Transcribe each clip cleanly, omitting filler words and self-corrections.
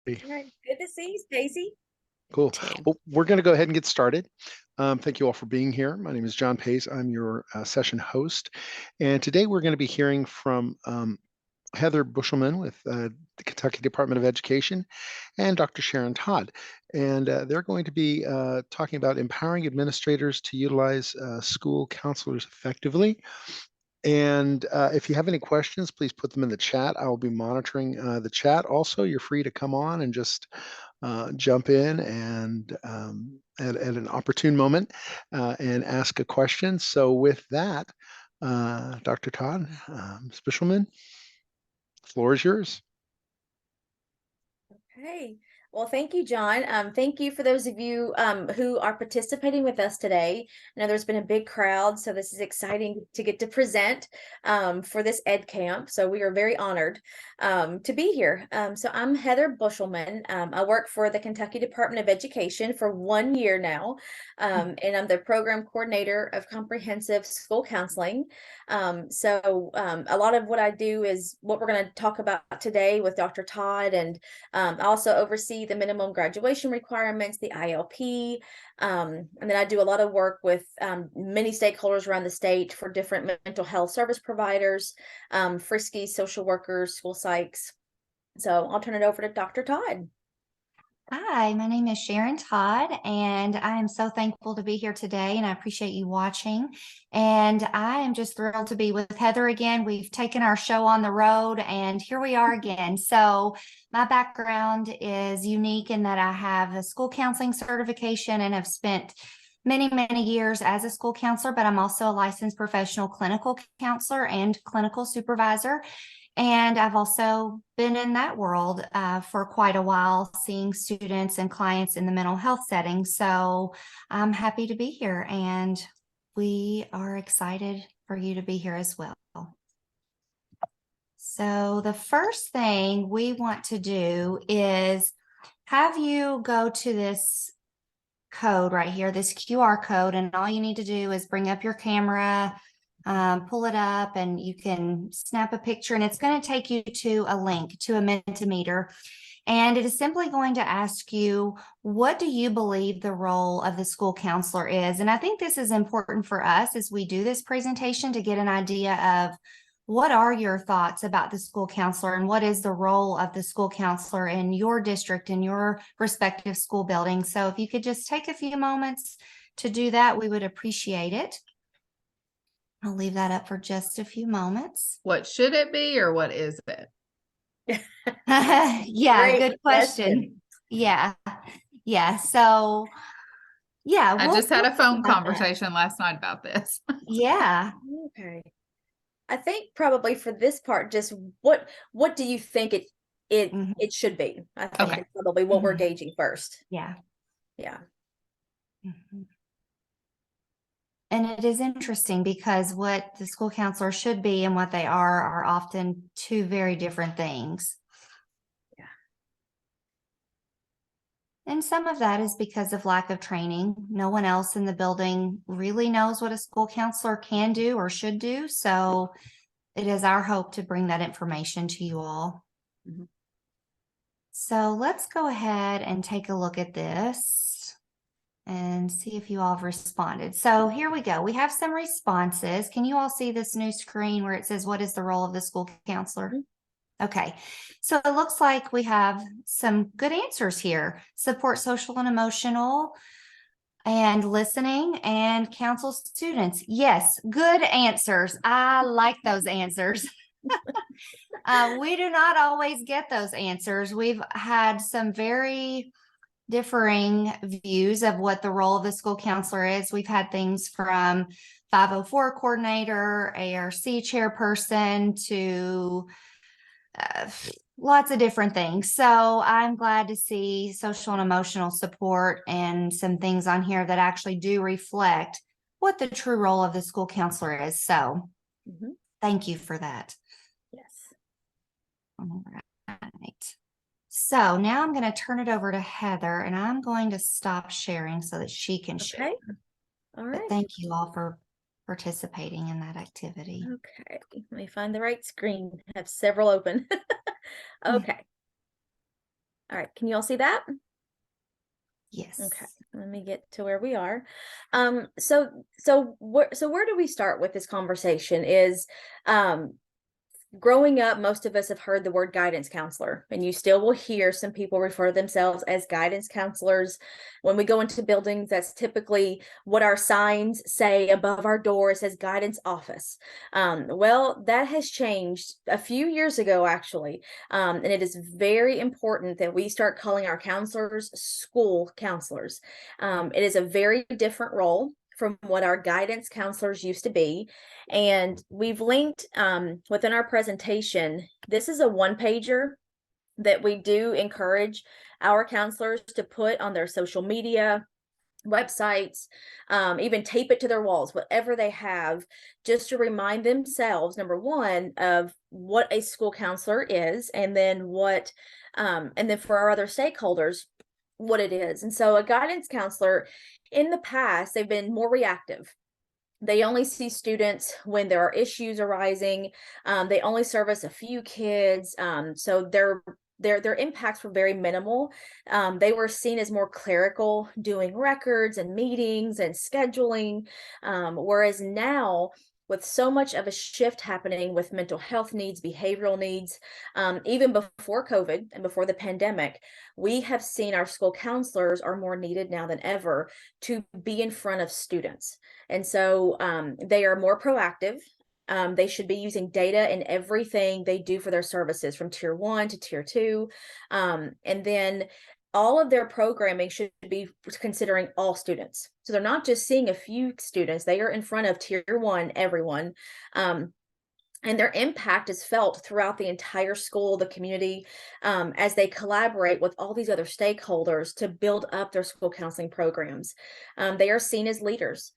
All right. Good to see you, Stacy. Cool. Too. Well, we're going to go ahead and get started. Thank you all for being here. My name is John Pace. I'm your session host. And today we're going to be hearing from Heather Bushelman with the Kentucky Department of Education and Dr. Sharon Todd. And they're going to be talking about empowering administrators to utilize school counselors effectively. And if you have any questions, please put them in the chat. I will be monitoring the chat. Also, you're free to come on and just jump in and at an opportune moment and ask a question. So with that, Dr. Todd, Ms. Bishelman, the floor is yours. Hey, well, thank you, John. Thank you for those of you who are participating with us today. I know there's been a big crowd, so this is exciting to get to present for this EdCamp. So we are very honored to be here. So I'm Heather Bushelman. I work for the Kentucky Department of Education for 1 year now, and I'm the program coordinator of comprehensive school counseling. A lot of what I do is what we're going to talk about today with Dr. Todd, and I also oversee the minimum graduation requirements, the ILP, and then I do a lot of work with many stakeholders around the state for different mental health service providers, Frisky, social workers, school psychs. So I'll turn it over to Dr. Todd. Hi, my name is Sharon Todd, and I am so thankful to be here today, and I appreciate you watching. And I am just thrilled to be with Heather again. We've taken our show on the road, and here we are again. So my background is unique in that I have a school counseling certification and have spent many years as a school counselor, but I'm also a licensed professional clinical counselor and clinical supervisor. And I've also been in that world for quite a while, seeing students and clients in the mental health setting. So I'm happy to be here, and we are excited for you to be here as well. So the first thing we want to do is have you go to this code right here, this QR code, and all you need to do is bring up your camera, pull it up, and you can snap a picture, and it's going to take you to a link to a Mentimeter. And it is simply going to ask you, what do you believe the role of the school counselor is? And I think this is important for us as we do this presentation to get an idea of what are your thoughts about the school counselor and what is the role of the school counselor in your district, in your respective school building. So if you could just take a few moments to do that, we would appreciate it. I'll leave that up for just a few moments. What should it be, or what is it? Yeah, Great good question. Yeah. So yeah, I just had a phone conversation last night about this. Yeah. Okay. I think probably for this part, just what do you think it should be? I think Okay. it's probably what we're gauging first. Yeah. Yeah. And it is interesting because what the school counselor should be and what they are often two very different things. Yeah. And some of that is because of lack of training. No one else in the building really knows what a school counselor can do or should do. So it is our hope to bring that information to you all. Mm-hmm. So let's go ahead and take a look at this and see if you all have responded. So here we go. We have some responses. Can you all see this new screen where it says, what is the role of the school counselor? Mm-hmm. Okay, so it looks like we have some good answers here. Support social and emotional and listening and counsel students. Yes, good answers. I like those answers. We do not always get those answers. We've had some very differing views of what the role of the school counselor is. We've had things from 504 coordinator, ARC chairperson, to lots of different things. So I'm glad to see social and emotional support and some things on here that actually do reflect what the true role of the school counselor is. So thank you for that. Yes. All right. So now I'm going to turn it over to Heather, and I'm going to stop sharing so that she can share. All right. But thank you all for participating in that activity. Okay. Let me find the right screen. I have several open. Okay. All right, can you all see that? Yes. Okay, let me get to where we are. So where do we start with this conversation is growing up, most of us have heard the word guidance counselor, and you still will hear some people refer to themselves as guidance counselors. When we go into buildings, that's typically what our signs say above our door. It says guidance office. Well, that has changed a few years ago, actually. And it is very important that we start calling our counselors school counselors. It is a very different role from what our guidance counselors used to be. And we've linked within our presentation, this is a one-pager that we do encourage our counselors to put on their social media, websites, even tape it to their walls, whatever they have, just to remind themselves, number one, of what a school counselor is, and then and then for our other stakeholders, what it is. And so a guidance counselor, in the past, they've been more reactive. They only see students when there are issues arising. They only service a few kids. So their impacts were very minimal. They were seen as more clerical, doing records and meetings and scheduling. Whereas now, with so much of a shift happening with mental health needs, behavioral needs, even before COVID and before the pandemic, we have seen our school counselors are more needed now than ever to be in front of students. And so they are more proactive. They should be using data in everything they do for their services from tier 1 to tier 2. And then all of their programming should be considering all students. So they're not just seeing a few students, they are in front of tier 1, everyone. And their impact is felt throughout the entire school, the community, as they collaborate with all these other stakeholders to build up their school counseling programs. They are seen as leaders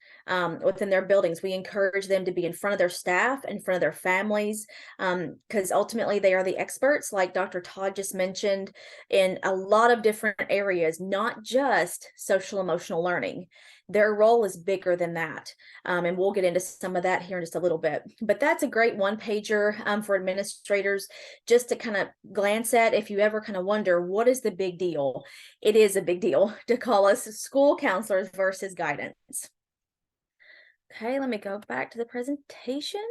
within their buildings. We encourage them to be in front of their staff, in front of their families, because ultimately they are the experts, like Dr. Todd just mentioned, in a lot of different areas, not just social emotional learning. Their role is bigger than that. And we'll get into some of that here in just a little bit. But that's a great one-pager for administrators just to kind of glance at if you ever kind of wonder, what is the big deal? It is a big deal to call us school counselors versus guidance. Okay, let me go back to the presentation.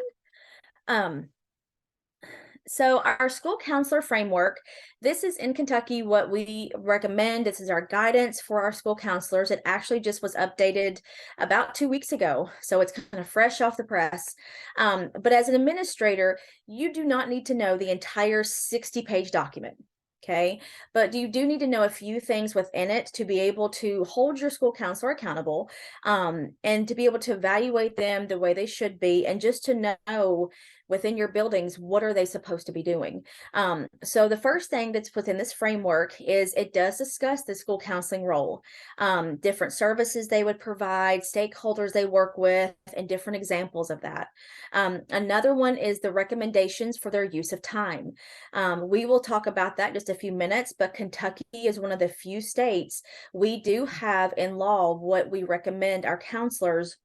So our school counselor framework, this is in Kentucky what we recommend. This is our guidance for our school counselors. It actually just was updated about 2 weeks ago, so it's kind of fresh off the press. But as an administrator, you do not need to know the entire 60-page document. Okay, but you do need to know a few things within it to be able to hold your school counselor accountable, and to be able to evaluate them the way they should be, and just to know within your buildings, what are they supposed to be doing? So the first thing that's within this framework is it does discuss the school counseling role, different services they would provide, stakeholders they work with, and different examples of that. Another one is the recommendations for their use of time. We will talk about that in just a few minutes, but Kentucky is one of the few states we do have in law what we recommend our counselors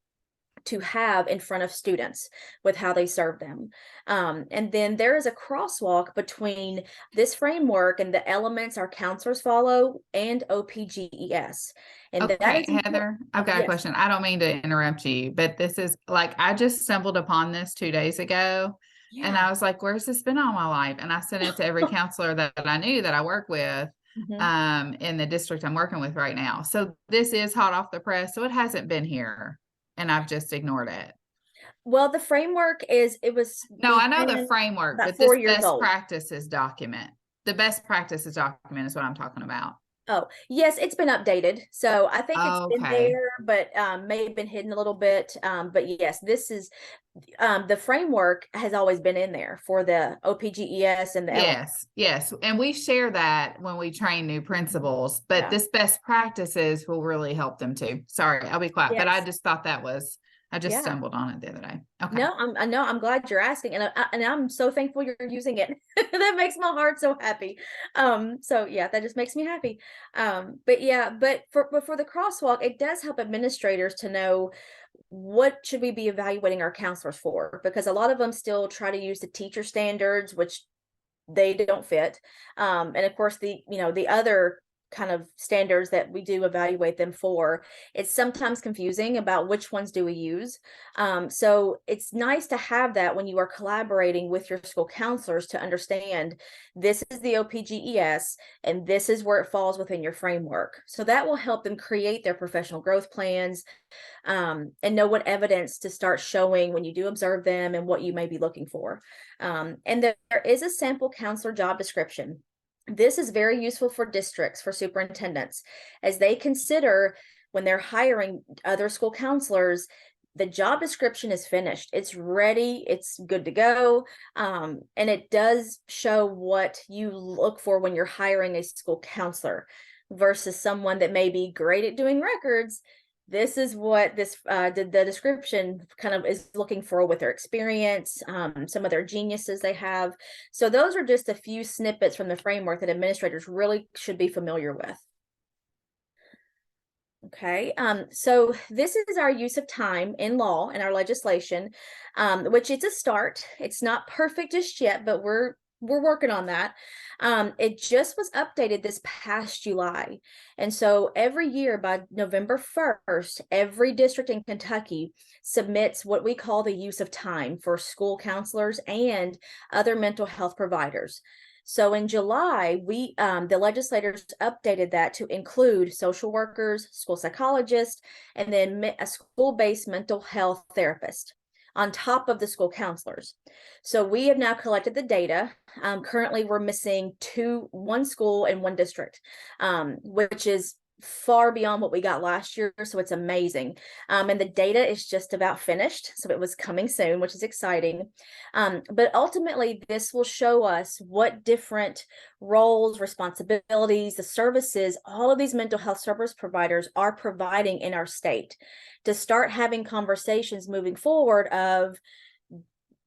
to have in front of students with how they serve them. And then there is a crosswalk between this framework and the elements our counselors follow and OPGES. And that Okay, is important. Heather, I've got a Yes. question. I don't mean to interrupt you, but this is like, I just stumbled upon this 2 days ago. And Yeah. I was like, where's this been all my life? And I sent it to every counselor that I knew that I work with in the district I'm working with right now. So this is hot off the press. So it hasn't been here and I've just ignored it. Well, the framework No, I know the framework, about but 4 this years best old. practices document, the best practices document is what I'm talking about. Oh, yes, it's been updated. So I think it's been Okay. there, but may have been hidden a little bit. But yes, this is the framework has always been in there for the OPGES and the Yes, yes. And we share that when we train new principals, but Yeah. this best practices will really help them too. Sorry, I'll be quiet, but I Yes. just thought I just Yeah. stumbled on it the other day. Okay. No, I'm glad you're asking, and I'm so thankful you're using it. That makes my heart so happy. So yeah, that just makes me happy. But yeah, but for the crosswalk, it does help administrators to know what should we be evaluating our counselors for, because a lot of them still try to use the teacher standards, which they don't fit. And of course, the other kind of standards that we do evaluate them for, it's sometimes confusing about which ones do we use. So it's nice to have that when you are collaborating with your school counselors to understand this is the OPGES and this is where it falls within your framework. So that will help them create their professional growth plans, and know what evidence to start showing when you do observe them and what you may be looking for. And there is a sample counselor job description. This is very useful for districts, for superintendents, as they consider when they're hiring other school counselors, the job description is finished. It's ready. It's good to go. And it does show what you look for when you're hiring a school counselor versus someone that may be great at doing records. This is what the description kind of is looking for with their experience, some of their geniuses they have. So those are just a few snippets from the framework that administrators really should be familiar with. Okay, so this is our use of time in law and our legislation, which it's a start. It's not perfect just yet, but we're working on that. It just was updated this past July. And so every year by November 1st, every district in Kentucky submits what we call the use of time for school counselors and other mental health providers. So in July, the legislators updated that to include social workers, school psychologists, and then a school-based mental health therapist on top of the school counselors. So we have now collected the data. Currently, we're missing one school and one district, which is far beyond what we got last year. So it's amazing. And the data is just about finished. So it was coming soon, which is exciting. But ultimately, this will show us what different roles, responsibilities, the services, all of these mental health service providers are providing in our state, to start having conversations moving forward of,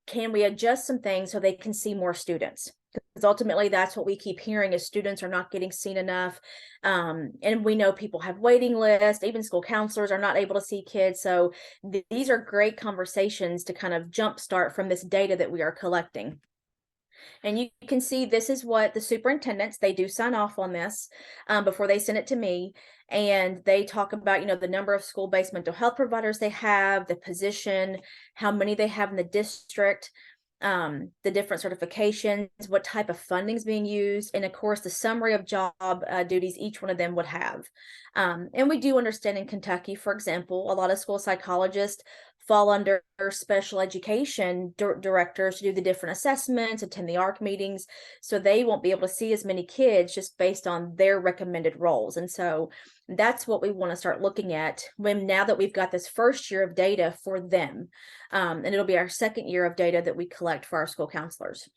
can we adjust some things so they can see more students? Because ultimately that's what we keep hearing is students are not getting seen enough. And we know people have waiting lists, even school counselors are not able to see kids. So these are great conversations to kind of jumpstart from this data that we are collecting. And you can see this is what the superintendents, they do sign off on this before they send it to me. And they talk about, the number of school-based mental health providers they have, the position, how many they have in the district, the different certifications, what type of funding is being used, and of course, the summary of job duties each one of them would have. And we do understand in Kentucky, for example, a lot of school psychologists fall under special education directors to do the different assessments, attend the ARC meetings, so they won't be able to see as many kids just based on their recommended roles. And so that's what we want to start looking at now that we've got this first year of data for them. And it'll be our second year of data that we collect for our school counselors.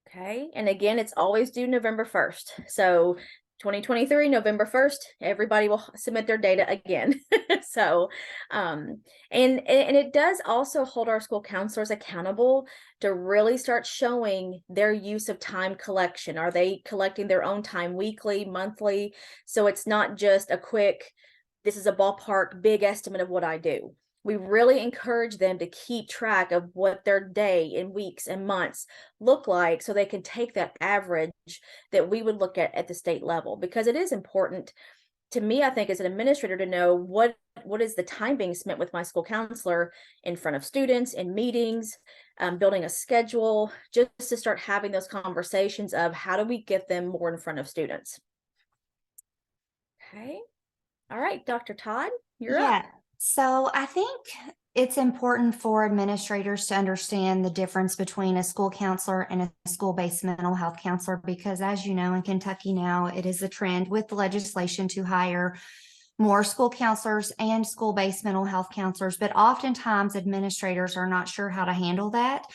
Okay, and again, it's always due November 1st. So 2023, November 1st, everybody will submit their data again. So, and it does also hold our school counselors accountable to really start showing their use of time collection. Are they collecting their own time weekly, monthly? So it's not just a quick, this is a ballpark big estimate of what I do. We really encourage them to keep track of what their day and weeks and months look like so they can take that average that we would look at the state level, because it is important to me, I think, as an administrator, to know what is the time being spent with my school counselor in front of students, in meetings, building a schedule, just to start having those conversations of how do we get them more in front of students. Okay. All right, Dr. Todd, you're up. So I think it's important for administrators to understand the difference between a school counselor and a school-based mental health counselor, because as you know, in Kentucky now, it is a trend with the legislation to hire more school counselors and school-based mental health counselors, but oftentimes administrators are not sure how to handle that.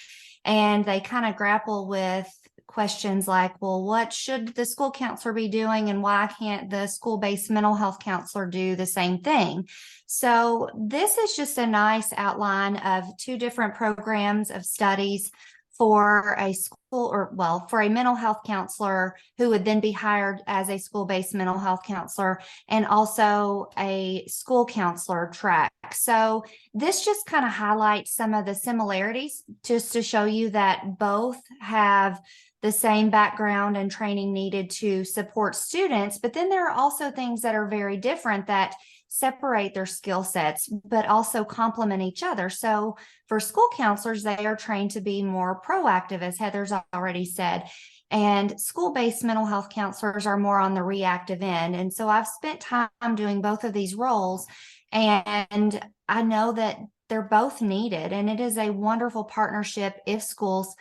And they kind of grapple with questions like, well, what should the school counselor be doing, and why can't the school-based mental health counselor do the same thing? So this is just a nice outline of two different programs of studies for a for a mental health counselor who would then be hired as a school-based mental health counselor, and also a school counselor track. So this just kind of highlights some of the similarities, just to show you that both have the same background and training needed to support students. But then there are also things that are very different that separate their skill sets, but also complement each other. So for school counselors, they are trained to be more proactive, as Heather's already said. And school-based mental health counselors are more on the reactive end. And so I've spent time doing both of these roles, and I know that they're both needed. And it is a wonderful partnership if schools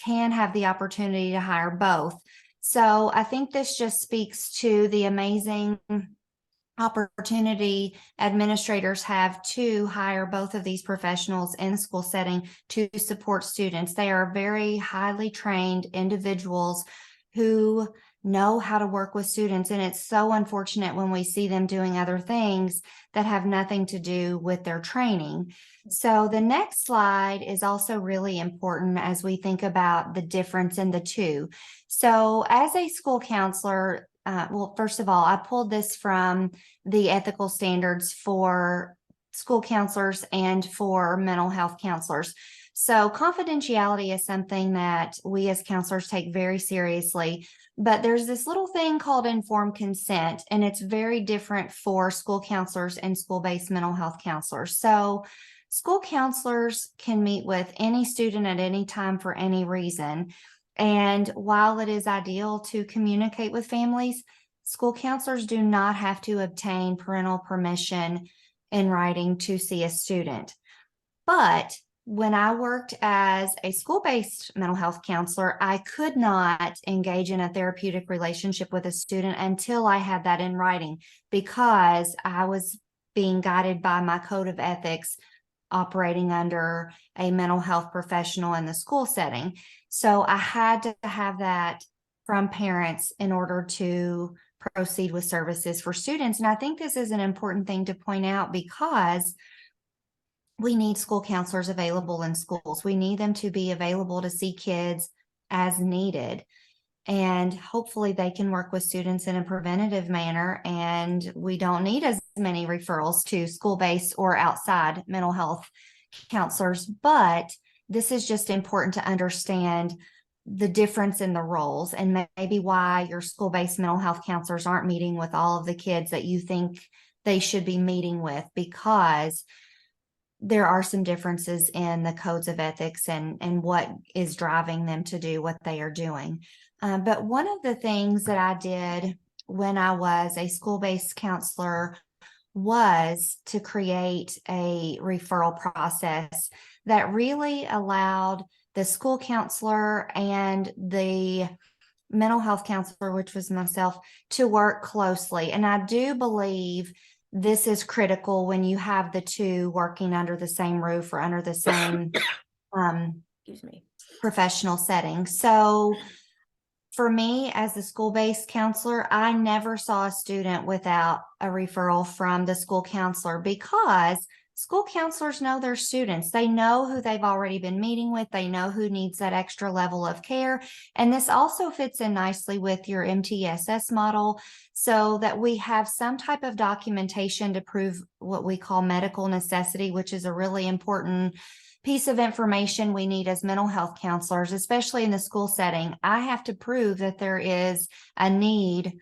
can have the opportunity to hire both. So I think this just speaks to the amazing opportunity administrators have to hire both of these professionals in the school setting to support students. They are very highly trained individuals who know how to work with students, and it's so unfortunate when we see them doing other things that have nothing to do with their training. So the next slide is also really important as we think about the difference in the two. So as a school counselor, well, first of all, I pulled this from the ethical standards for school counselors and for mental health counselors. So confidentiality is something that we as counselors take very seriously, but there's this little thing called informed consent, and it's very different for school counselors and school-based mental health counselors. So school counselors can meet with any student at any time for any reason. And while it is ideal to communicate with families, school counselors do not have to obtain parental permission in writing to see a student. But when I worked as a school-based mental health counselor, I could not engage in a therapeutic relationship with a student until I had that in writing, because I was being guided by my code of ethics operating under a mental health professional in the school setting. So I had to have that from parents in order to proceed with services for students. And I think this is an important thing to point out, because we need school counselors available in schools. We need them to be available to see kids as needed. And hopefully they can work with students in a preventative manner, and we don't need as many referrals to school-based or outside mental health counselors. But this is just important to understand the difference in the roles, and maybe why your school-based mental health counselors aren't meeting with all of the kids that you think they should be meeting with, because there are some differences in the codes of ethics and what is driving them to do what they are doing. But one of the things that I did when I was a school-based counselor was to create a referral process that really allowed the school counselor and the mental health counselor, which was myself, to work closely. And I do believe this is critical when you have the two working under the same roof or under the same professional setting. So for me, as a school-based counselor, I never saw a student without a referral from the school counselor, because school counselors know their students. They know who they've already been meeting with. They know who needs that extra level of care. And this also fits in nicely with your MTSS model, so that we have some type of documentation to prove what we call medical necessity, which is a really important piece of information we need as mental health counselors, especially in the school setting. I have to prove that there is a need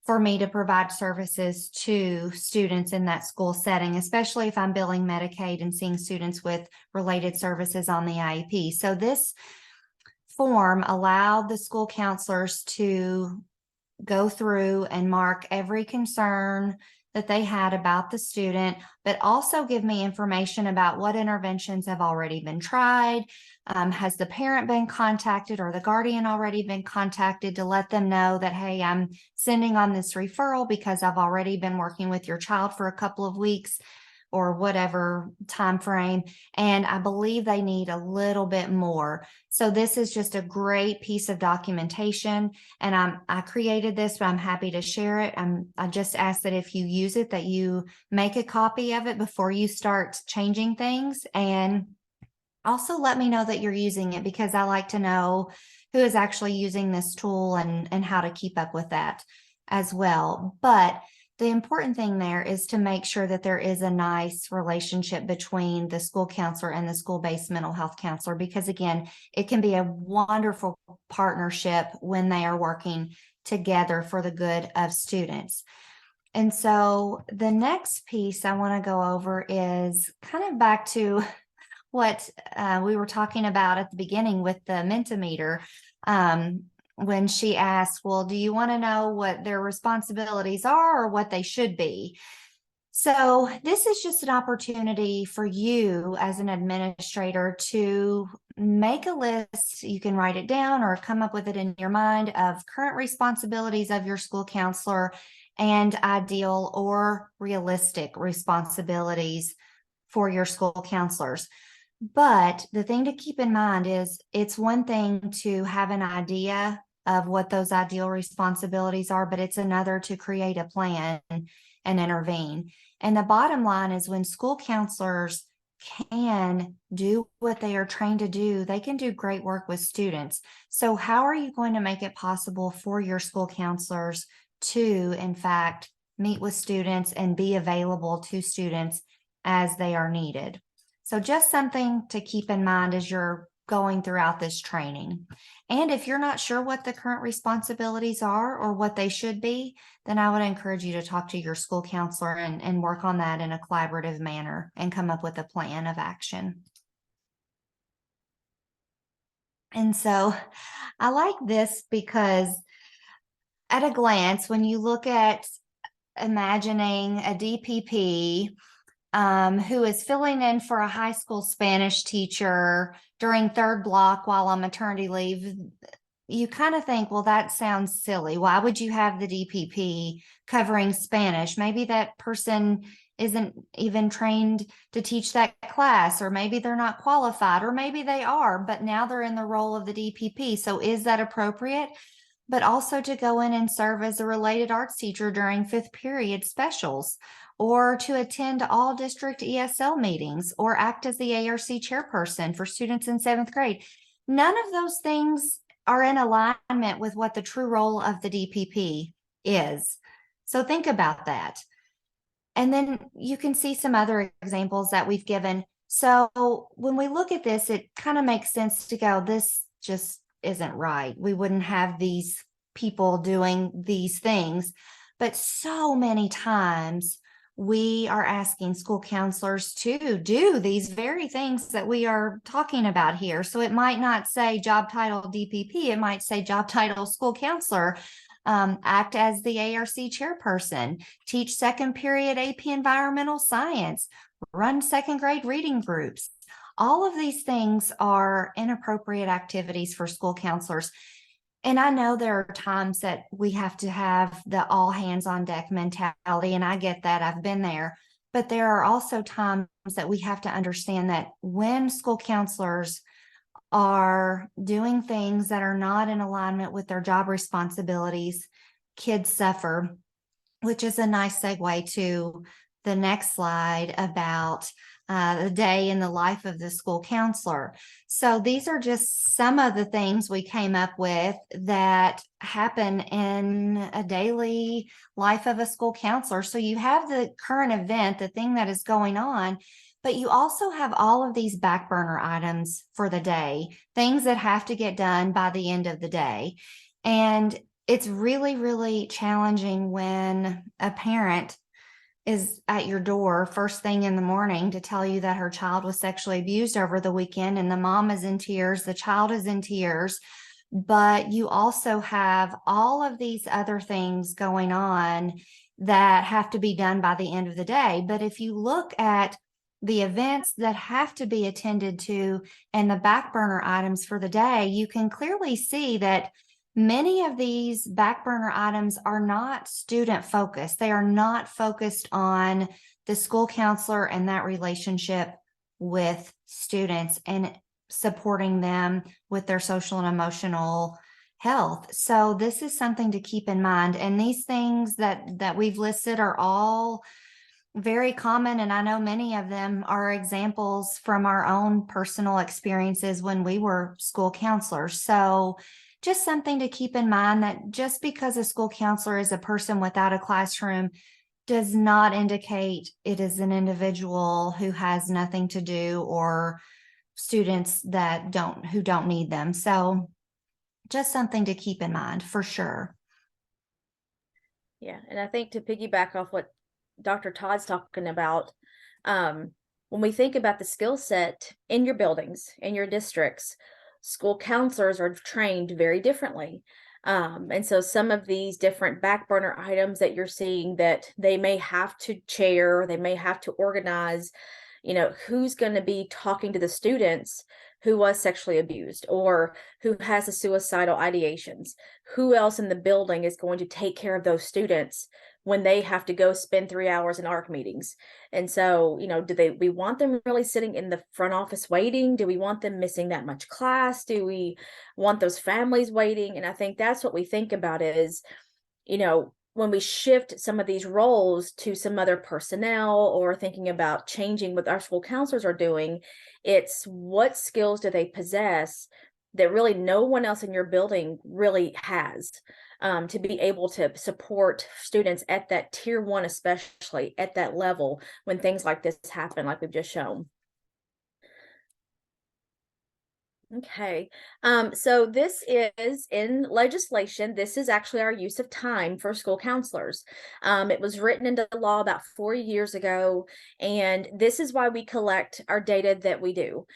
for me to provide services to students in that school setting, especially if I'm billing Medicaid and seeing students with related services on the IEP. So this form allowed the school counselors to go through and mark every concern that they had about the student, but also give me information about what interventions have already been tried. Has the parent been contacted or the guardian already been contacted to let them know that, hey, I'm sending on this referral because I've already been working with your child for a couple of weeks or whatever time frame, and I believe they need a little bit more. So this is just a great piece of documentation, and I created this, but I'm happy to share it. I just ask that if you use it, that you make a copy of it before you start changing things. And Also, let me know that you're using it, because I like to know who is actually using this tool and how to keep up with that as well. But the important thing there is to make sure that there is a nice relationship between the school counselor and the school-based mental health counselor, because again, it can be a wonderful partnership when they are working together for the good of students. And so the next piece I want to go over is kind of back to what we were talking about at the beginning with the Mentimeter, when she asked, well, do you want to know what their responsibilities are or what they should be? So this is just an opportunity for you as an administrator to make a list. You can write it down or come up with it in your mind of current responsibilities of your school counselor and ideal or realistic responsibilities for your school counselors. But the thing to keep in mind is it's one thing to have an idea of what those ideal responsibilities are, but it's another to create a plan and intervene. And the bottom line is when school counselors can do what they are trained to do, they can do great work with students. So how are you going to make it possible for your school counselors to, in fact, meet with students and be available to students as they are needed? So just something to keep in mind as you're going throughout this training. And if you're not sure what the current responsibilities are or what they should be, then I would encourage you to talk to your school counselor and work on that in a collaborative manner and come up with a plan of action. And so I like this because at a glance, when you look at imagining a DPP who is filling in for a high school Spanish teacher during third block while on maternity leave, you kind of think, well, that sounds silly. Why would you have the DPP covering Spanish? Maybe that person isn't even trained to teach that class, or maybe they're not qualified, or maybe they are, but now they're in the role of the DPP. So is that appropriate? But also to go in and serve as a related arts teacher during fifth period specials, or to attend all district ESL meetings, or act as the ARC chairperson for students in seventh grade. None of those things are in alignment with what the true role of the DPP is. So think about that. And then you can see some other examples that we've given. So when we look at this, it kind of makes sense to go, this just isn't right. We wouldn't have these people doing these things. But so many times we are asking school counselors to do these very things that we are talking about here. So it might not say job title DPP, it might say job title school counselor, act as the ARC chairperson, teach second period AP environmental science, run second grade reading groups. All of these things are inappropriate activities for school counselors. And I know there are times that we have to have the all hands on deck mentality, and I get that. I've been there. But there are also times that we have to understand that when school counselors are doing things that are not in alignment with their job responsibilities, kids suffer, which is a nice segue to the next slide about the day in the life of the school counselor. So these are just some of the things we came up with that happen in a daily life of a school counselor. So you have the current event, the thing that is going on, but you also have all of these back burner items for the day, things that have to get done by the end of the day. And it's really, really challenging when a parent is at your door first thing in the morning to tell you that her child was sexually abused over the weekend, and the mom is in tears, the child is in tears, but you also have all of these other things going on that have to be done by the end of the day. But if you look at the events that have to be attended to and the back burner items for the day, you can clearly see that many of these back burner items are not student focused. They are not focused on the school counselor and that relationship with students and supporting them with their social and emotional health. So this is something to keep in mind. And these things that we've listed are all very common, and I know many of them are examples from our own personal experiences when we were school counselors. So just something to keep in mind, that just because a school counselor is a person without a classroom does not indicate it is an individual who has nothing to do, or students who don't need them. So just something to keep in mind for sure. Yeah, and I think to piggyback off what Dr. Todd's talking about, when we think about the skill set in your buildings, in your districts, school counselors are trained very differently. And so some of these different back burner items that you're seeing that they may have to chair, they may have to organize, who's going to be talking to the students who was sexually abused or who has a suicidal ideations, who else in the building is going to take care of those students when they have to go spend 3 hours in ARC meetings. And so, we want them really sitting in the front office waiting? Do we want them missing that much class? Do we want those families waiting? And I think that's what we think about is, when we shift some of these roles to some other personnel or thinking about changing what our school counselors are doing, it's what skills do they possess that really no one else in your building really has, to be able to support students at that tier 1, especially at that level when things like this happen, like we've just shown. Okay, so this is in legislation. This is actually our use of time for school counselors. It was written into law about 4 years ago, and this is why we collect our data that we do.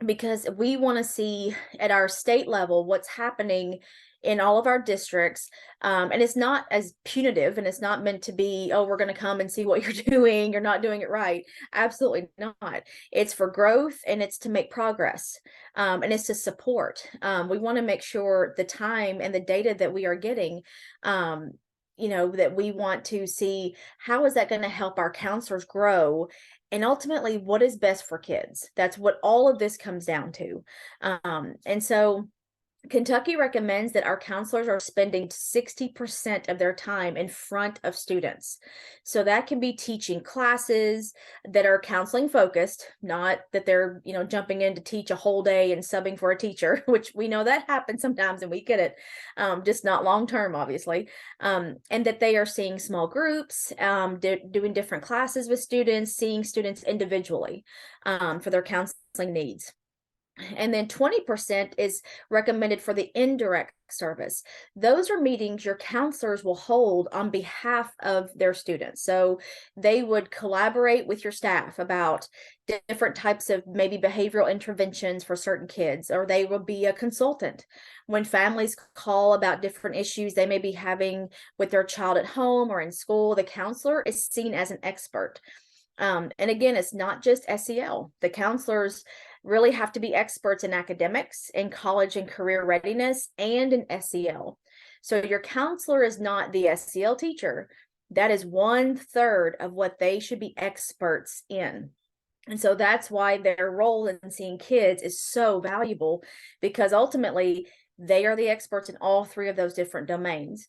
Because we want to see at our state level what's happening in all of our districts. And it's not as punitive, and it's not meant to be, oh, we're going to come and see what you're doing. You're not doing it right. Absolutely not. It's for growth, and it's to make progress. And it's to support. We want to make sure the time and the data that we are getting, that we want to see how is that going to help our counselors grow, and ultimately what is best for kids. That's what all of this comes down to. And so Kentucky recommends that our counselors are spending 60% of their time in front of students. So that can be teaching classes that are counseling focused, not that they're, jumping in to teach a whole day and subbing for a teacher, which we know that happens sometimes and we get it, just not long term, obviously. And that they are seeing small groups, doing different classes with students, seeing students individually, for their counseling needs. And then 20% is recommended for the indirect service. Those are meetings your counselors will hold on behalf of their students. So they would collaborate with your staff about different types of maybe behavioral interventions for certain kids, or they will be a consultant. When families call about different issues they may be having with their child at home or in school, the counselor is seen as an expert. And again, it's not just SEL. The counselors really have to be experts in academics, in college and career readiness, and in SEL. So your counselor is not the SEL teacher. That is 1/3 of what they should be experts in. And so that's why their role in seeing kids is so valuable, because ultimately they are the experts in all 3 of those different domains.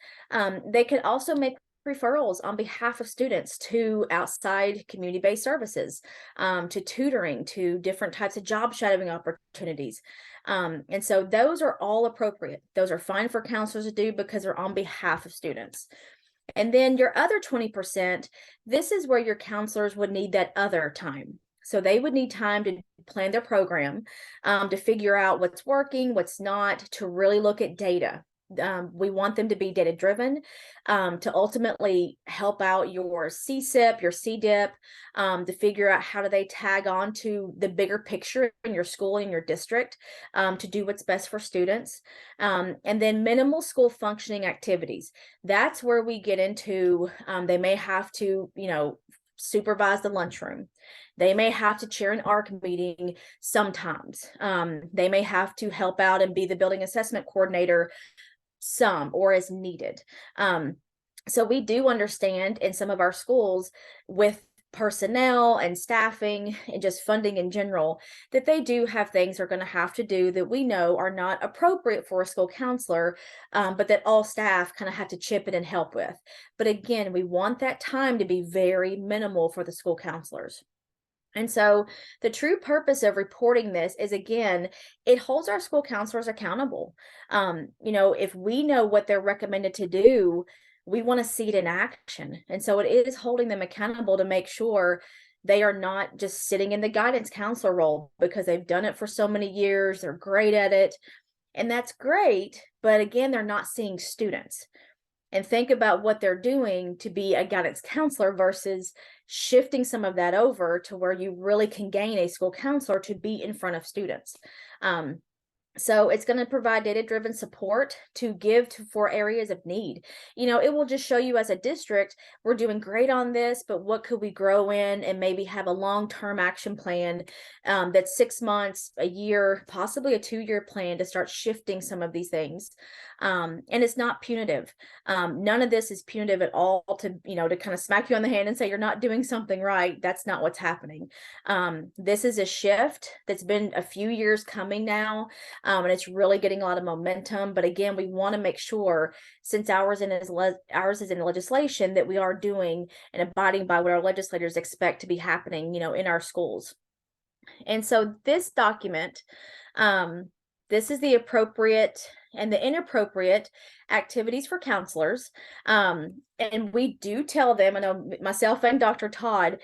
They can also make referrals on behalf of students to outside community-based services, to tutoring, to different types of job shadowing opportunities. And so those are all appropriate. Those are fine for counselors to do because they're on behalf of students. And then your other 20%, this is where your counselors would need that other time. So they would need time to plan their program, to figure out what's working, what's not, to really look at data. We want them to be data driven, to ultimately help out your CSIP, your CDIP, to figure out how do they tag on to the bigger picture in your school and your district, to do what's best for students. And then minimal school functioning activities. That's where we get into, they may have to, supervise the lunchroom. They may have to chair an ARC meeting sometimes. They may have to help out and be the building assessment coordinator some or as needed. So we do understand in some of our schools with personnel and staffing and just funding in general, that they do have things they're going to have to do that we know are not appropriate for a school counselor, but that all staff kind of have to chip in and help with. But again, we want that time to be very minimal for the school counselors. And so the true purpose of reporting this is, again, it holds our school counselors accountable. If we know what they're recommended to do, we want to see it in action. And so it is holding them accountable to make sure they are not just sitting in the guidance counselor role because they've done it for so many years, they're great at it. And that's great. But again, they're not seeing students. And think about what they're doing to be a guidance counselor versus shifting some of that over to where you really can gain a school counselor to be in front of students. So it's going to provide data-driven support to give for areas of need. It will just show you as a district, we're doing great on this, but what could we grow in and maybe have a long-term action plan that's 6 months, a year, possibly a 2-year plan to start shifting some of these things. And it's not punitive. None of this is punitive at all to kind of smack you on the hand and say you're not doing something right. That's not what's happening. This is a shift that's been a few years coming now. And it's really getting a lot of momentum. But again, we want to make sure, since ours is in legislation, that we are doing and abiding by what our legislators expect to be happening, in our schools. And so this document, this is the appropriate and the inappropriate activities for counselors. And we do tell them, I know myself and Dr. Todd,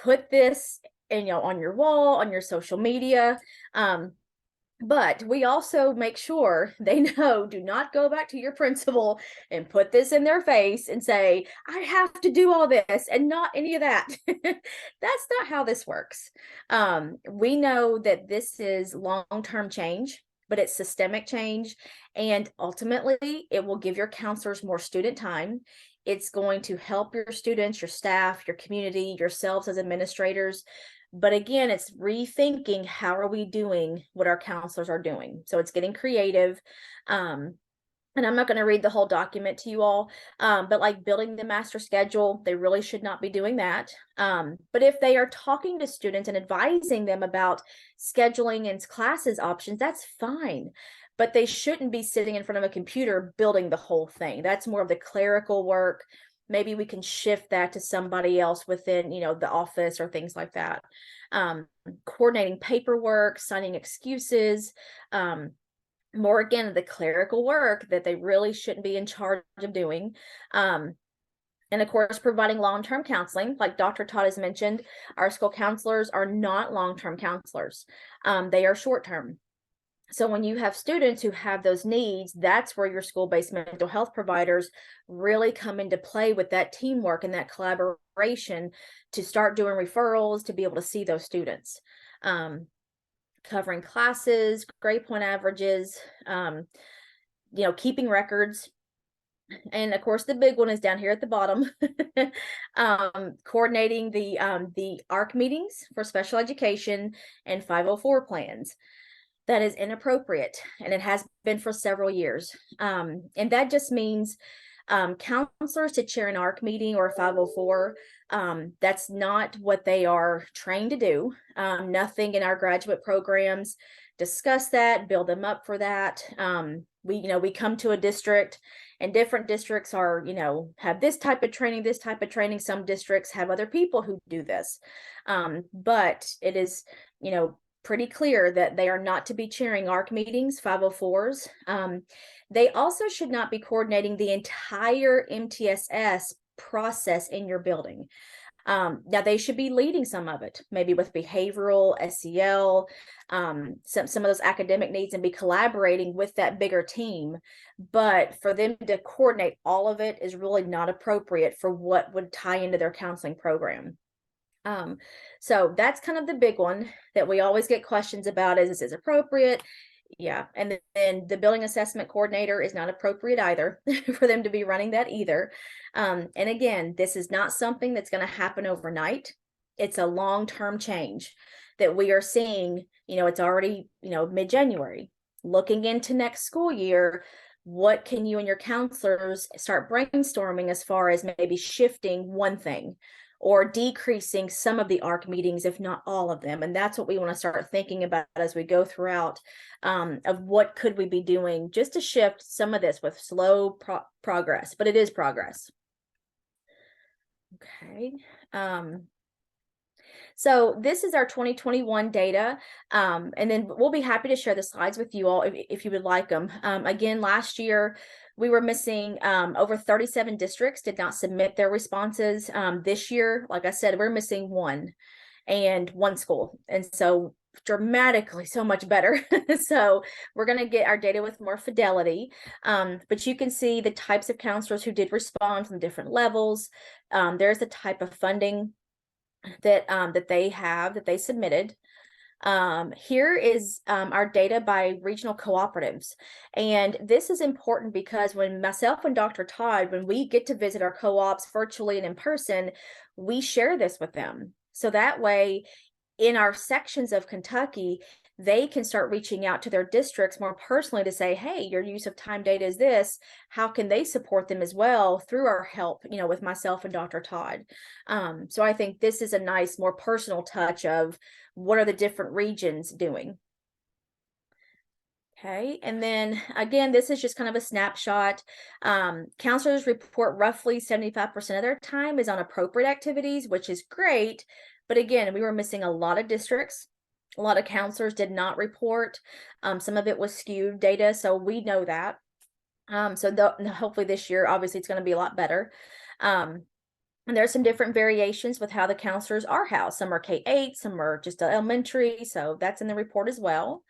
put this on your wall, on your social media. But we also make sure they know, do not go back to your principal and put this in their face and say, I have to do all this and not any of that. That's not how this works. We know that this is long-term change, but it's systemic change. And ultimately, it will give your counselors more student time. It's going to help your students, your staff, your community, yourselves as administrators. But again, it's rethinking, how are we doing what our counselors are doing? So it's getting creative. And I'm not going to read the whole document to you all, but like building the master schedule, they really should not be doing that. But if they are talking to students and advising them about scheduling and classes options, that's fine. But they shouldn't be sitting in front of a computer building the whole thing. That's more of the clerical work. Maybe we can shift that to somebody else within, the office or things like that. Coordinating paperwork, signing excuses, more again, the clerical work that they really shouldn't be in charge of doing. And of course, providing long-term counseling, like Dr. Todd has mentioned, our school counselors are not long-term counselors. They are short-term. So when you have students who have those needs, that's where your school-based mental health providers really come into play with that teamwork and that collaboration to start doing referrals, to be able to see those students. Covering classes, grade point averages, keeping records. And of course, the big one is down here at the bottom, coordinating the ARC meetings for special education and 504 plans. That is inappropriate, and it has been for several years. And that just means counselors to chair an ARC meeting or a 504, that's not what they are trained to do. Nothing in our graduate programs discuss that, build them up for that. We come to a district, and different districts are, have this type of training. Some districts have other people who do this. But it is, pretty clear that they are not to be chairing ARC meetings, 504s. They also should not be coordinating the entire MTSS process in your building. Now they should be leading some of it, maybe with behavioral, SEL, some of those academic needs, and be collaborating with that bigger team. But for them to coordinate all of it is really not appropriate for what would tie into their counseling program. So that's kind of the big one that we always get questions about, is this appropriate? Yeah. And then the billing assessment coordinator is not appropriate either for them to be running that either. And again, this is not something that's going to happen overnight. It's a long-term change that we are seeing. It's already, mid-January. Looking into next school year, what can you and your counselors start brainstorming as far as maybe shifting one thing or decreasing some of the ARC meetings, if not all of them. And that's what we want to start thinking about as we go throughout, of what could we be doing just to shift some of this with slow progress, but it is progress. Okay. So this is our 2021 data, and then we'll be happy to share the slides with you all if you would like them. Again, last year we were missing over 37 districts did not submit their responses. This year, like I said, we're missing one school, and so dramatically so much better. So we're going to get our data with more fidelity, but you can see the types of counselors who did respond from different levels. There's the type of funding that they submitted. Here is our data by regional cooperatives. And this is important because when myself and Dr. Todd, when we get to visit our co-ops virtually and in person, we share this with them. So that way, in our sections of Kentucky, they can start reaching out to their districts more personally to say, hey, your use of time data is this. How can they support them as well through our help, with myself and Dr. Todd? So I think this is a nice, more personal touch of what are the different regions doing. Okay, and then again, this is just kind of a snapshot. Counselors report roughly 75% of their time is on appropriate activities, which is great. But again, we were missing a lot of districts. A lot of counselors did not report. Some of it was skewed data, so we know that. So hopefully this year, obviously, it's going to be a lot better. And there's some different variations with how the counselors are housed. Some are K-8, some are just elementary, so that's in the report as well.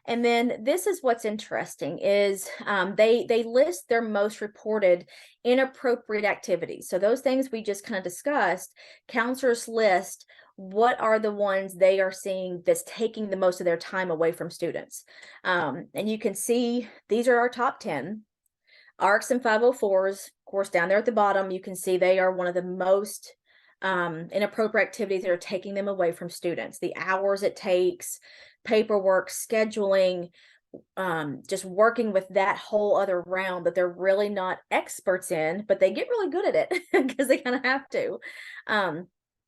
And then this is what's interesting is they list their most reported inappropriate activities. So those things we just kind of discussed, counselors list what are the ones they are seeing that's taking the most of their time away from students. And you can see these are our top 10. ARCs and 504s, of course, down there at the bottom, you can see they are one of the most inappropriate activities that are taking them away from students. The hours it takes, paperwork, scheduling, just working with that whole other round that they're really not experts in, but they get really good at it because they kind of have to.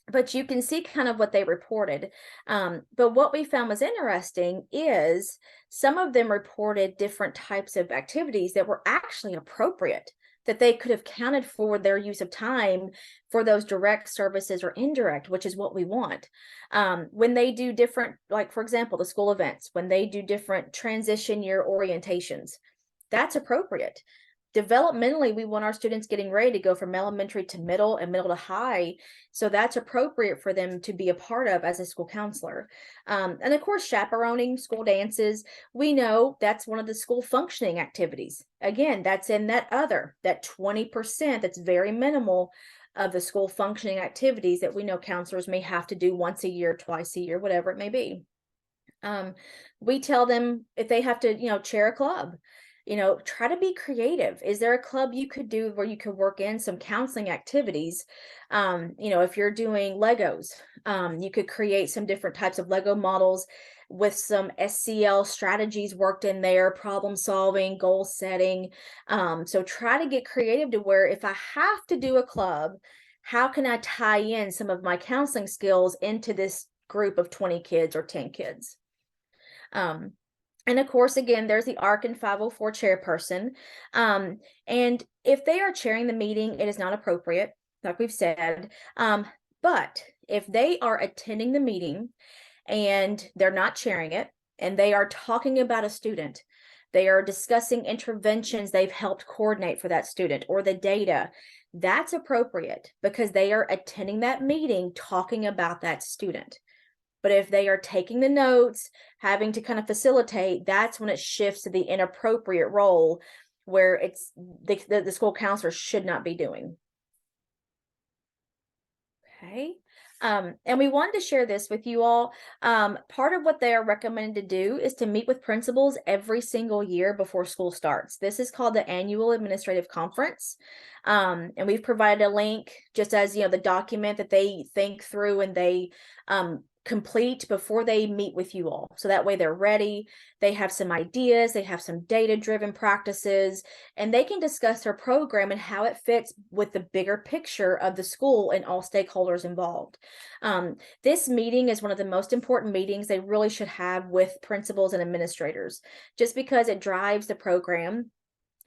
But you can see kind of what they reported. But what we found was interesting is some of them reported different types of activities that were actually appropriate, that they could have counted for their use of time for those direct services or indirect, which is what we want. When they do different, like for example, the school events, when they do different transition year orientations, that's appropriate. Developmentally, we want our students getting ready to go from elementary to middle and middle to high. So that's appropriate for them to be a part of as a school counselor. And of course, chaperoning school dances, we know that's one of the school functioning activities. Again, that's in that 20% that's very minimal of the school functioning activities that we know counselors may have to do once a year, twice a year, whatever it may be. We tell them if they have to, chair a club, try to be creative. Is there a club you could do where you could work in some counseling activities? If you're doing Legos, you could create some different types of Lego models with some SCL strategies worked in there, problem solving, goal setting. So try to get creative to where if I have to do a club, how can I tie in some of my counseling skills into this group of 20 kids or 10 kids? And of course, again, there's the ARC and 504 chairperson. And if they are chairing the meeting, it is not appropriate, like we've said. But if they are attending the meeting and they're not chairing it, and they are talking about a student, they are discussing interventions they've helped coordinate for that student or the data, that's appropriate because they are attending that meeting talking about that student. But if they are taking the notes, having to kind of facilitate, that's when it shifts to the inappropriate role where it's the school counselor should not be doing. Okay. And we wanted to share this with you all. Part of what they are recommended to do is to meet with principals every single year before school starts. This is called the Annual Administrative Conference. And we've provided a link just as, the document that they think through and they complete before they meet with you all. So that way they're ready, they have some ideas, they have some data-driven practices, and they can discuss their program and how it fits with the bigger picture of the school and all stakeholders involved. This meeting is one of the most important meetings they really should have with principals and administrators, just because it drives the program.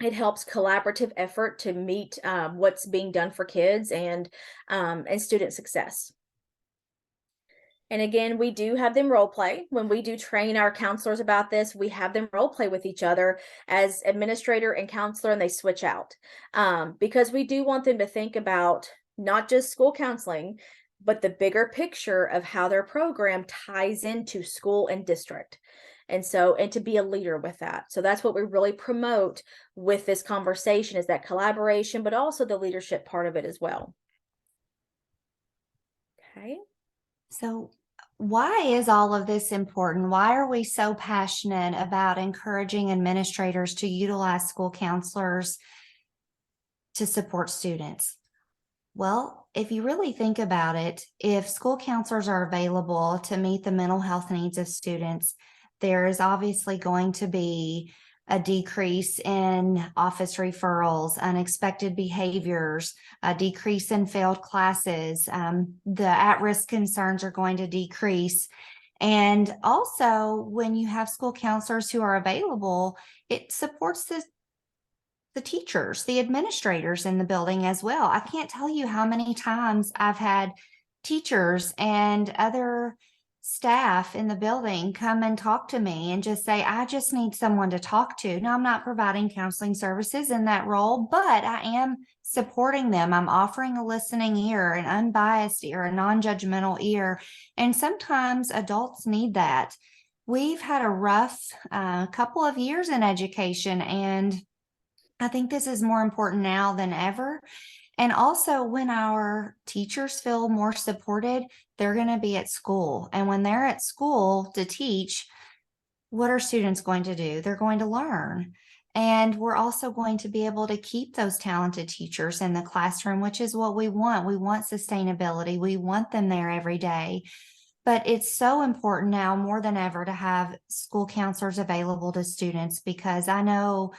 It helps collaborative effort to meet what's being done for kids and student success. And again, we do have them role play. When we do train our counselors about this, we have them role play with each other as administrator and counselor, and they switch out because we do want them to think about not just school counseling, but the bigger picture of how their program ties into school and district. And to be a leader with that. So that's what we really promote with this conversation, is that collaboration, but also the leadership part of it as well. Okay. So why is all of this important? Why are we so passionate about encouraging administrators to utilize school counselors to support students? Well, if you really think about it, if school counselors are available to meet the mental health needs of students, there is obviously going to be a decrease in office referrals, unexpected behaviors, a decrease in failed classes. The at-risk concerns are going to decrease. And also, when you have school counselors who are available, it supports the teachers, the administrators in the building as well. I can't tell you how many times I've had teachers and other staff in the building come and talk to me and just say, I just need someone to talk to. Now, I'm not providing counseling services in that role, but I am supporting them. I'm offering a listening ear, an unbiased ear, a non-judgmental ear. And sometimes adults need that. We've had a rough couple of years in education, and I think this is more important now than ever. And also, when our teachers feel more supported, they're going to be at school. And when they're at school to teach, what are students going to do? They're going to learn. And we're also going to be able to keep those talented teachers in the classroom, which is what we want. We want sustainability. We want them there every day. But it's so important now more than ever to have school counselors available to students, because I know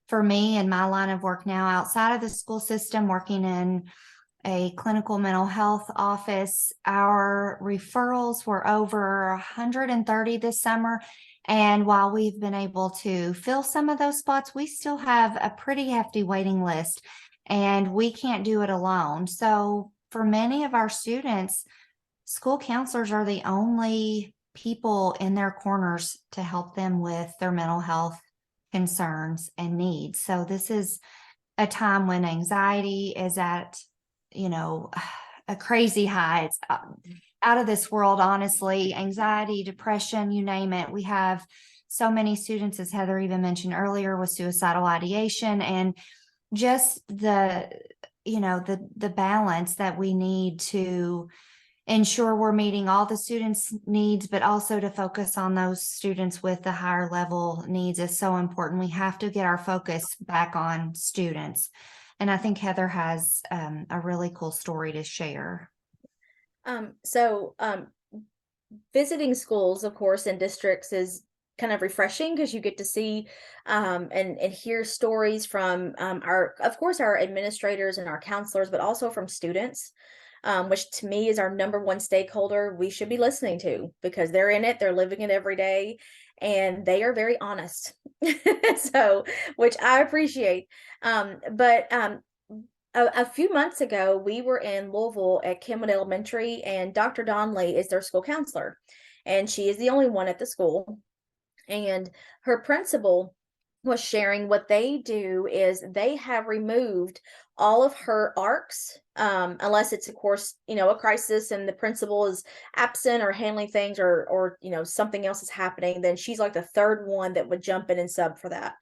for me and my line of work now outside of the school system, working in a clinical mental health office, our referrals were over 130 this summer. And while we've been able to fill some of those spots, we still have a pretty hefty waiting list, and we can't do it alone. So for many of our students, school counselors are the only people in their corners to help them with their mental health concerns and needs. So this is a time when anxiety is at, a crazy high. It's out of this world, honestly. Anxiety, depression, you name it. We have so many students, as Heather even mentioned earlier, with suicidal ideation, and just the balance that we need to ensure we're meeting all the students' needs, but also to focus on those students with the higher level needs is so important. We have to get our focus back on students. And I think Heather has a really cool story to share. Visiting schools, of course, in districts is kind of refreshing, because you get to see and hear stories from our administrators and our counselors, but also from students. Which to me is our number one stakeholder we should be listening to, because they're in it, they're living it every day, and they are very honest. So, which I appreciate. A few months ago, we were in Louisville at Kenwood Elementary, and Dr. Donnelly is their school counselor, and she is the only one at the school. And her principal was sharing what they do is they have removed all of her ARCs, unless it's, of course, a crisis and the principal is absent or handling things, or something else is happening. Then she's like the third one that would jump in and sub for that.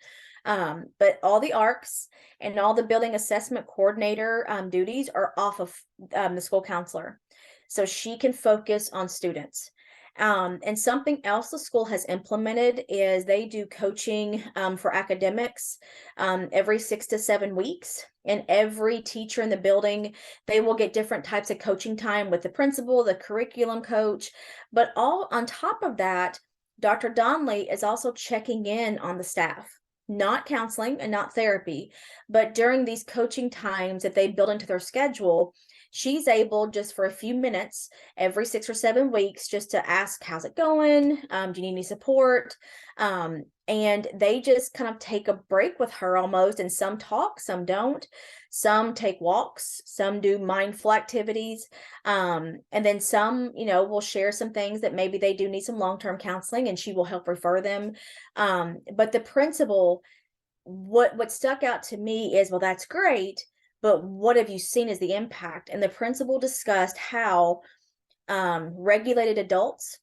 But all the ARCs and all the building assessment coordinator duties are off of the school counselor, so she can focus on students. And something else the school has implemented is they do coaching for academics every 6 to 7 weeks. And every teacher in the building, they will get different types of coaching time with the principal, the curriculum coach. But all on top of that, Dr. Donnelly is also checking in on the staff, not counseling and not therapy, but during these coaching times that they build into their schedule, she's able just for a few minutes every 6 or 7 weeks just to ask, how's it going? Do you need any support? And they just kind of take a break with her almost, and some talk, some don't. Some take walks, some do mindful activities. And then some, will share some things that maybe they do need some long-term counseling, and she will help refer them. But the principal, what stuck out to me is, well, that's great, but what have you seen as the impact? And the principal discussed how regulated adults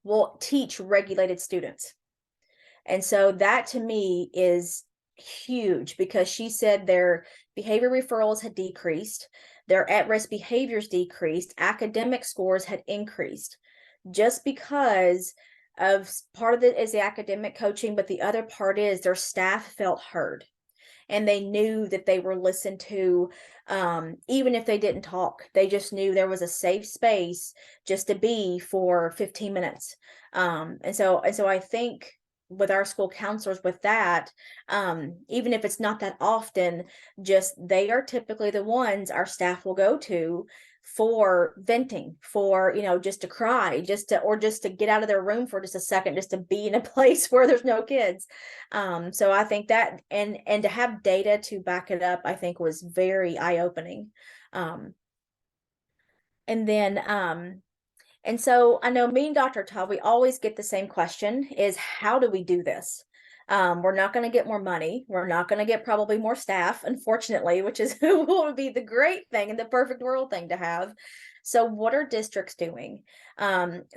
will teach regulated students. And so that to me is huge, because she said their behavior referrals had decreased, their at-risk behaviors decreased, academic scores had increased, just because of part of it is the academic coaching, but the other part is their staff felt heard. And they knew that they were listened to, even if they didn't talk. They just knew there was a safe space just to be for 15 minutes. And so I think with our school counselors with that, even if it's not that often, just they are typically the ones our staff will go to for venting, for just to cry, or just to get out of their room for just a second, just to be in a place where there's no kids. So I think that, and to have data to back it up, I think was very eye-opening. And so I know me and Dr. Todd, we always get the same question is, how do we do this? We're not going to get more money. We're not going to get probably more staff, unfortunately, which is what would be the great thing and the perfect world thing to have. So what are districts doing?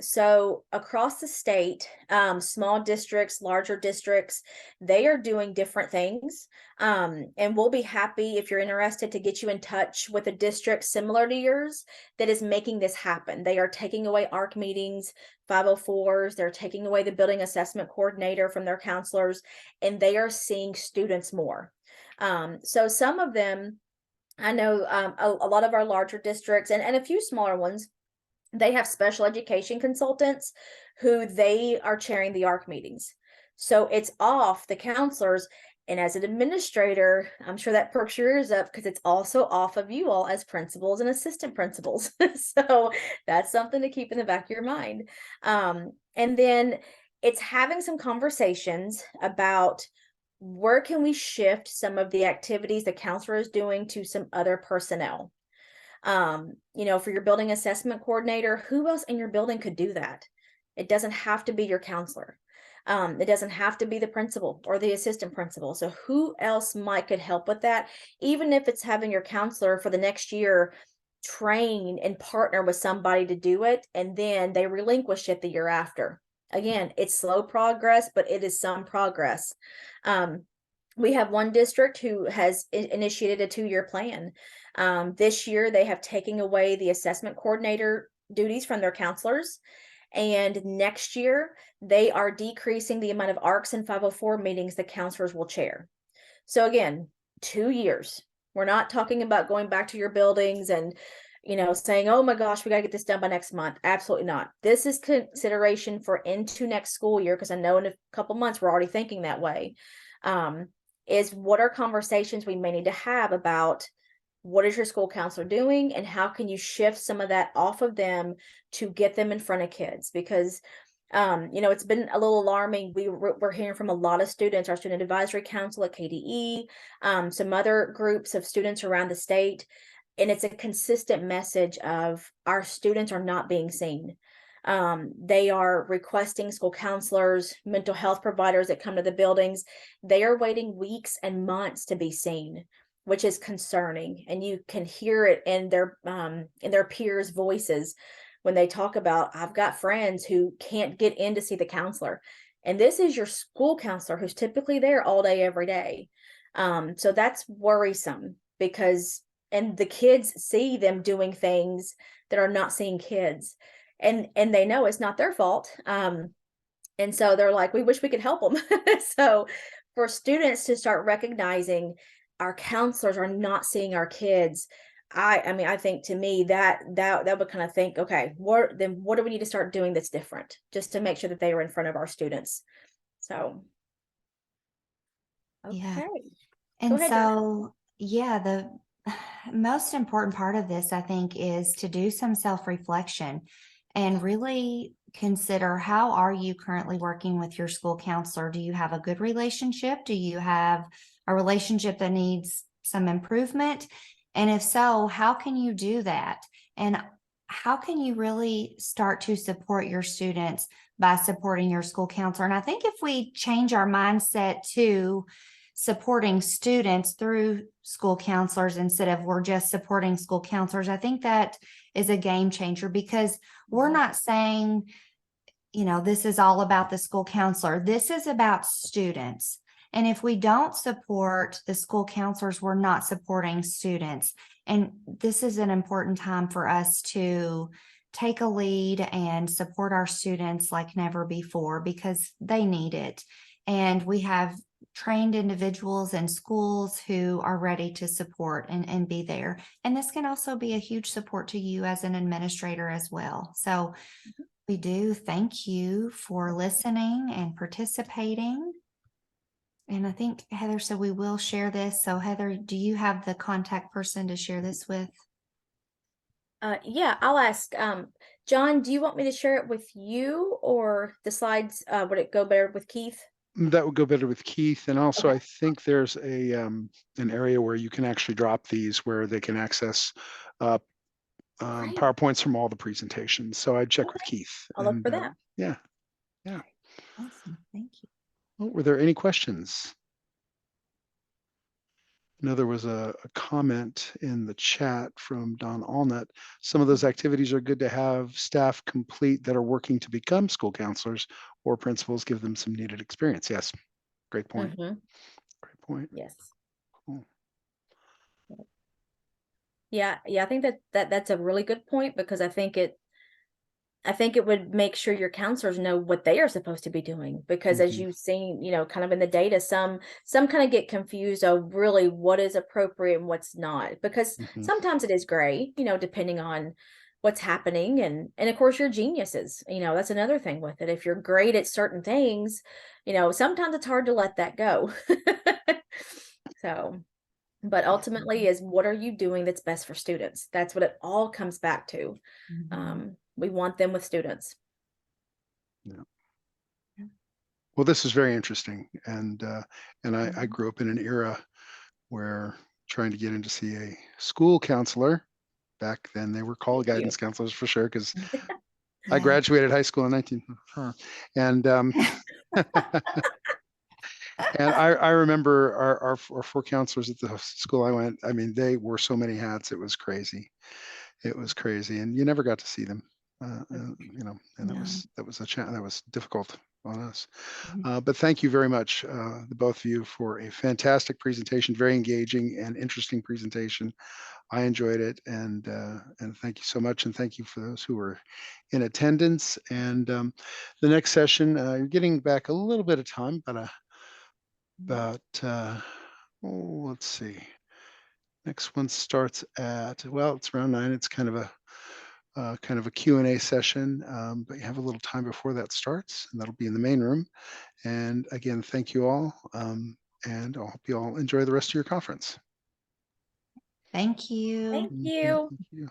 So across the state, small districts, larger districts, they are doing different things. And we'll be happy, if you're interested, to get you in touch with a district similar to yours that is making this happen. They are taking away ARC meetings, 504s, they're taking away the building assessment coordinator from their counselors, and they are seeing students more. So some of them, I know a lot of our larger districts and a few smaller ones, they have special education consultants who they are chairing the ARC meetings. So it's off the counselors. And as an administrator, I'm sure that perks your ears up, because it's also off of you all as principals and assistant principals. So that's something to keep in the back of your mind. And then it's having some conversations about, where can we shift some of the activities the counselor is doing to some other personnel? For your building assessment coordinator, who else in your building could do that? It doesn't have to be your counselor. It doesn't have to be the principal or the assistant principal. So who else could help with that? Even if it's having your counselor for the next year train and partner with somebody to do it, and then they relinquish it the year after. Again, it's slow progress, but it is some progress. We have one district who has initiated a 2-year plan. This year, they have taken away the assessment coordinator duties from their counselors. And next year, they are decreasing the amount of ARCs and 504 meetings the counselors will chair. So again, 2 years. We're not talking about going back to your buildings and saying, oh my gosh, we got to get this done by next month. Absolutely not. This is consideration for into next school year, because I know in a couple months we're already thinking that way. Is what are conversations we may need to have about, what is your school counselor doing, and how can you shift some of that off of them to get them in front of kids? Because it's been a little alarming. We're hearing from a lot of students, our student advisory council at KDE, some other groups of students around the state. And it's a consistent message of, our students are not being seen. They are requesting school counselors, mental health providers that come to the buildings. They are waiting weeks and months to be seen, which is concerning. And you can hear it in their peers' voices when they talk about, I've got friends who can't get in to see the counselor. And this is your school counselor who's typically there all day, every day. So that's worrisome, because, and the kids see them doing things that are not seeing kids. and they know it's not their fault. And so they're like, we wish we could help them. So for students to start recognizing our counselors are not seeing our kids, I mean, I think to me that would kind of think, okay, what do we need to start doing that's different, just to make sure that they are in front of our students. So, Yeah. okay. And ahead, Jen. so, yeah, the most important part of this, I think, is to do some self-reflection and really consider, how are you currently working with your school counselor? Do you have a good relationship? Do you have a relationship that needs some improvement? And if so, how can you do that? And how can you really start to support your students by supporting your school counselor? And I think if we change our mindset to supporting students through school counselors instead of we're just supporting school counselors, I think that is a game changer, because we're not saying, this is all about the school counselor. This is about students. And if we don't support the school counselors, we're not supporting students. And this is an important time for us to take a lead and support our students like never before, because they need it. And we have trained individuals and schools who are ready to support and be there. And this can also be a huge support to you as an administrator as well. So we do thank you for listening and participating. And I think Heather said we will share this. So Heather, do you have the contact person to share this with? Yeah, I'll ask. John, do you want me to share it with you, or the slides? Would it go better with Keith? That would go better with Keith. And also, Okay. I think there's an area where you can actually drop these, where they can access Great. PowerPoints from all the presentations. So I'd check with Okay. Keith. I'll look for that. Yeah. Awesome. Thank you. Well, were there any questions? I know there was a comment in the chat from Don Allnut. Some of those activities are good to have staff complete that are working to become school counselors, or principals give them some needed experience. Yes, great point. Great point. Yes. Cool. Yeah, I think that's a really good point, because I think it would make sure your counselors know what they are supposed to be doing, because as you've seen, kind of in the data, some kind of get confused of really what is appropriate and what's not, because sometimes it is gray, depending on what's happening. And of course, you're geniuses, that's another thing with it. If you're great at certain things, sometimes it's hard to let that go. So, but ultimately is, what are you doing that's best for students? That's what it all comes back to. We want them with students. Yeah. Well, this is very interesting. And I grew up in an era where trying to get in to see a school counselor, back then they were called guidance counselors for sure, because I graduated high school in 19. And and I remember our four counselors at the school I went. I mean, they wore so many hats. It was crazy. It was crazy, and you never got to see them. And that was difficult on us. But thank you very much, the both of you, for a fantastic presentation, very engaging and interesting presentation. I enjoyed it, and thank you so much, and thank you for those who were in attendance. And the next session, you're getting back a little bit of time, but let's see. Next one starts at, well, it's around 9. It's kind of a Q&A session, but you have a little time before that starts, and that'll be in the main room. And again, thank you all, and I hope you all enjoy the rest of your conference. Thank you. Thank you. Thank you.